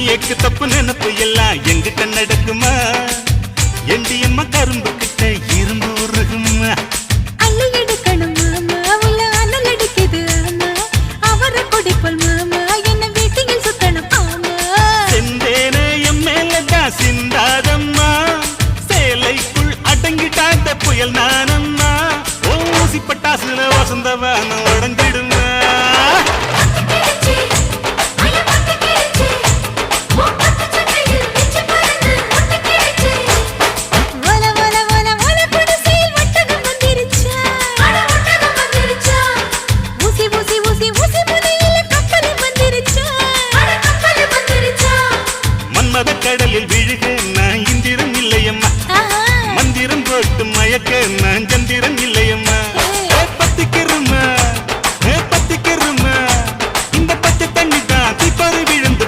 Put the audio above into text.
egg தப்பு நினைப்பு எல்லாம் எங்கிட்ட நடக்குமா எண்டியம்மா கரும்பு கிட்ட இரும்பு உருகுமா அள்ளி எடுக்கணும் மாமா உள்ள அனல் அடிக்குது ஆமா அவரை கொடிப்போல் மாமா என்ன வீட்டில் சுத்தணும் ஆமா செந்தேனே என் மேலதான் சிந்தாதம்மா சேலைக்குள் அடங்கிட்டாத புயல் நானம்மா ஊசி பட்டாசுல வசந்தவான உடஞ்சிடுமா கடலில் விழுக